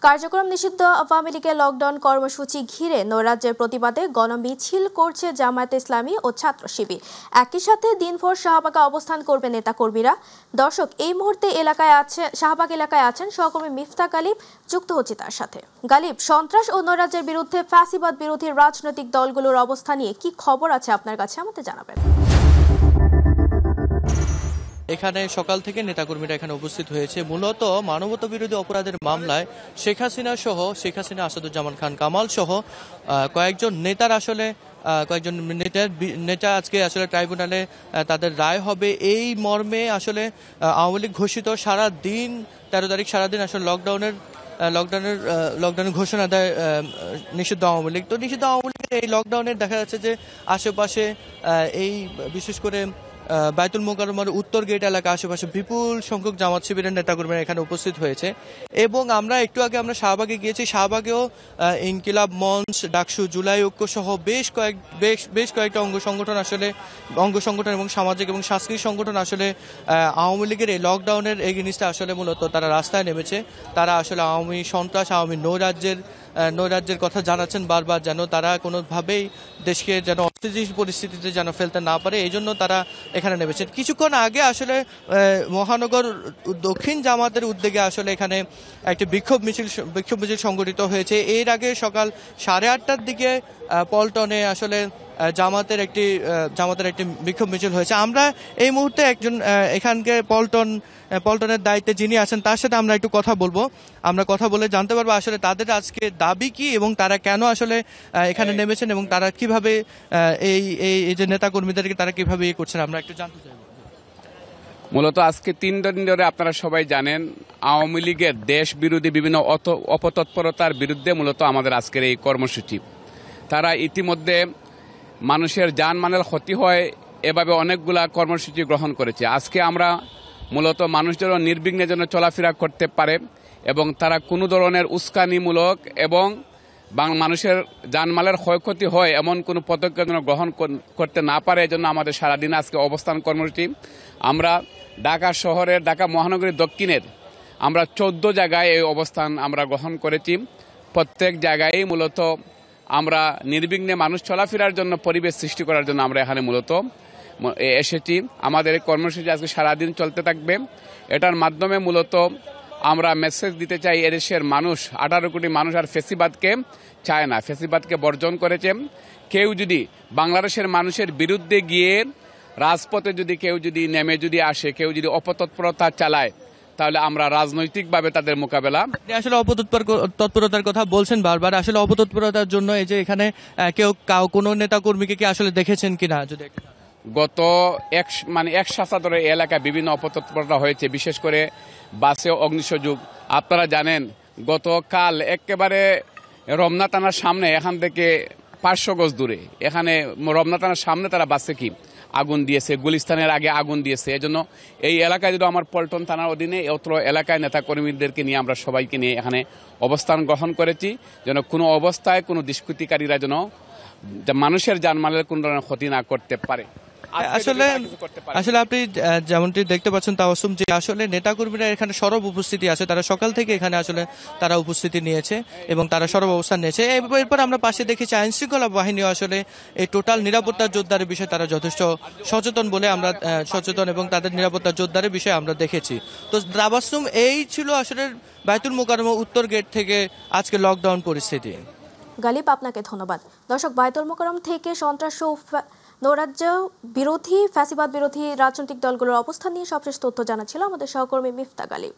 কার্যক্রম নিষিদ্ধ আওয়ামী লীগের লকডাউন কর্মসূচি ঘিরে নৈরাজ্যের প্রতিবাদে গণমিছিল করছে জামায়াতে ইসলামী ও ছাত্র শিবির। একই সাথে দিনভর শাহবাগে অবস্থান করবে নেতাকর্মীরা। দর্শক, এই মুহূর্তে শাহবাগ এলাকায় আছেন সহকর্মী মিফতা গালিব, যুক্ত হচ্ছে তার সাথে। গালিব, সন্ত্রাস ও নৈরাজ্যের বিরুদ্ধে ফ্যাসিবাদ বিরোধী রাজনৈতিক দলগুলোর অবস্থা নিয়ে কি খবর আছে আপনার কাছে, আমাদের জানাবেন। এখানে সকাল থেকে নেতাকর্মীরা এখানে উপস্থিত হয়েছে মূলত মানবতা বিরোধী অপরাধের মামলায় শেখ হাসিনা, আসাদুজ্জামান খান কামাল সহ কয়েকজন নেতার নেতা আজকে আসলে ট্রাইব্যুনালে তাদের রায় হবে এই মর্মে আসলে আওয়ামী লীগ ঘোষিত সারা দিন 13 তারিখ সারাদিন আসলে লকডাউনের ঘোষণা দেয় নিষিদ্ধ আওয়ামী লীগ। তো নিষিদ্ধ আওয়ামী লীগের এই লকডাউনের দেখা যাচ্ছে যে আশেপাশে এই বিশেষ করে বায়তুল মোকাররমের উত্তর গেট এলাকা আশেপাশে বিপুল সংখ্যক জামাত শিবিরের নেতাকর্মীরা এখানে উপস্থিত হয়েছে এবং আমরা একটু আগে শাহবাগে গিয়েছি। শাহবাগেও ইনকিলাব মঞ্চ, ডাকসু, জুলাই ঐক্য সহ বেশ কয়েকটা অঙ্গ সংগঠন এবং সামাজিক এবং সাংস্কৃতিক সংগঠন আসলে আওয়ামী লীগের এই লকডাউনের এগেইনস্টে আসলে মূলত তারা রাস্তায় নেমেছে। তারা আসলে আওয়ামী সন্ত্রাস, আওয়ামী নৈরাজ্যের কথা জানাচ্ছেন বারবার, যেন তারা কোনোভাবেই দেশকে যেন অস্থিতিশীল পরিস্থিতিতে যেন ফেলতে না পারে, এই জন্য তারা এখানে নেমেছেন। কিছুক্ষণ আগে আসলে মহানগর দক্ষিণ জামাতের উদ্যোগে আসলে এখানে একটি বিক্ষোভ মিছিল সংগঠিত হয়েছে। এর আগে সকাল 8:30টার দিকে পল্টনে আসলে জামাতের একটি বিক্ষোভ মিছিল হয়েছে। আমরা এই মুহূর্তে একজন এখানকে পল্টনের দায়িত্বে যিনি আছেন তার সাথে আমরা একটু কথা বলবো। আমরা কথা বলে জানতে পারবো আসলে তাদের আজকে দাবি কি এবং তারা কেন আসলে এখানে নেমেছেন এবং তারা কিভাবে এই যে নেতা কর্মীদেরকে তারা কিভাবে করছেন, আমরা একটু জানতে চাইব। মূলত আজকে 3 দিন ধরে আপনারা সবাই জানেন আওয়ামী লীগের দেশ বিরোধী বিভিন্ন অপতৎপরতার বিরুদ্ধে মূলত আমাদের আজকের এই কর্মসূচি। তারা ইতিমধ্যে মানুষের জানমালের ক্ষতি হয় এভাবে অনেকগুলা কর্মসূচি গ্রহণ করেছে। আজকে আমরা মূলত মানুষজন নির্বিঘ্নে যেন চলাফেরা করতে পারে এবং তারা কোনো ধরনের উস্কানিমূলক এবং মানুষের জানমালের ক্ষয়ক্ষতি হয় এমন কোনো পদক্ষেপ যেন গ্রহণ করতে না পারে, এজন্য আমাদের সারাদিন আজকে অবস্থান কর্মসূচি। আমরা ঢাকা শহরের, ঢাকা মহানগরীর দক্ষিণের আমরা 14 জায়গায় এই অবস্থান আমরা গ্রহণ করেছি। প্রত্যেক জায়গায় মূলত আমরা নির্বিঘ্নে মানুষ চলাফেরার জন্য পরিবেশ সৃষ্টি করার জন্য আমরা এখানে মূলত এসেছি। আমাদের এই কর্মসূচি আজকে সারাদিন চলতে থাকবে। এটার মাধ্যমে মূলত আমরা মেসেজ দিতে চাই, এদেশের মানুষ 18 কোটি মানুষ আর ফেসিবাদকে চায় না, ফেসিবাদকে বর্জন করেছে। কেউ যদি বাংলাদেশের মানুষের বিরুদ্ধে গিয়ে রাজপথে কেউ যদি নেমে আসে, কেউ যদি অপতৎপরতা চালায়, তাহলে আমরা রাজনৈতিকভাবে তাদের মোকাবেলা। আসলে অপতৎপরতার কথা বলছেন বারবার, আসলে অপতৎপরতার জন্য এই যে এখানে কোনো নেতা কর্মীকে কি আসলে দেখেছেন কিনা? যদি গত এক সপ্তাহ ধরে এলাকায় বিভিন্ন অপতৎপরতা হয়েছে, বিশেষ করে বাসে অগ্নিসংযোগ। আপনারা জানেন গতকাল একেবারে রমনা থানার সামনে, এখান থেকে 500 গজ দূরে, এখানে রমনা থানার সামনে তারা বাসে আগুন দিয়েছে, গুলিস্তানের আগে আগুন দিয়েছে। এজন্য এই এলাকায় যদি আমার পল্টন থানার অধীনে অত্র এলাকায় নেতাকর্মীদেরকে নিয়ে আমরা সবাইকে নিয়ে এখানে অবস্থান গ্রহণ করেছি, যেন কোনো অবস্থায় কোনো দুষ্কৃতিকারীরা যেন মানুষের জানমালের কোনো ধরনের ক্ষতি না করতে পারে। আসলে আপনি যেমনটি দেখতে পাচ্ছেন তাওয়াসুম, যে আসলে নেতাকর্মীরা এখানে সরব উপস্থিতি আছে, তারা সকাল থেকে এখানে আসলে তারা উপস্থিতি নিয়েছে এবং তারা সরব অবস্থান নিয়েছে। এরপর আমরা পাশে দেখেছি আইন শৃঙ্খলা বাহিনীও আসলে এই টোটাল নিরাপত্তা জোরদারের বিষয়ে তারা যথেষ্ট সচেতন এবং তাদের নিরাপত্তা জোরদারের বিষয়ে আমরা দেখেছি। তো তাওয়াসুম, এই ছিল আসলে বায়তুল মোকাররম উত্তর গেট থেকে আজকে লকডাউন পরিস্থিতি। গালিব, আপনাকে ধন্যবাদ। দর্শক, বায়তুল মোকাররম থেকে সন্ত্রাস ও নৈরাজ্য বিরোধী, ফ্যাসিবাদ বিরোধী রাজনৈতিক দলগুলোর অবস্থান নিয়ে সবশেষ তথ্য জানাচ্ছিল আমাদের সহকর্মী মিফতা গালিব।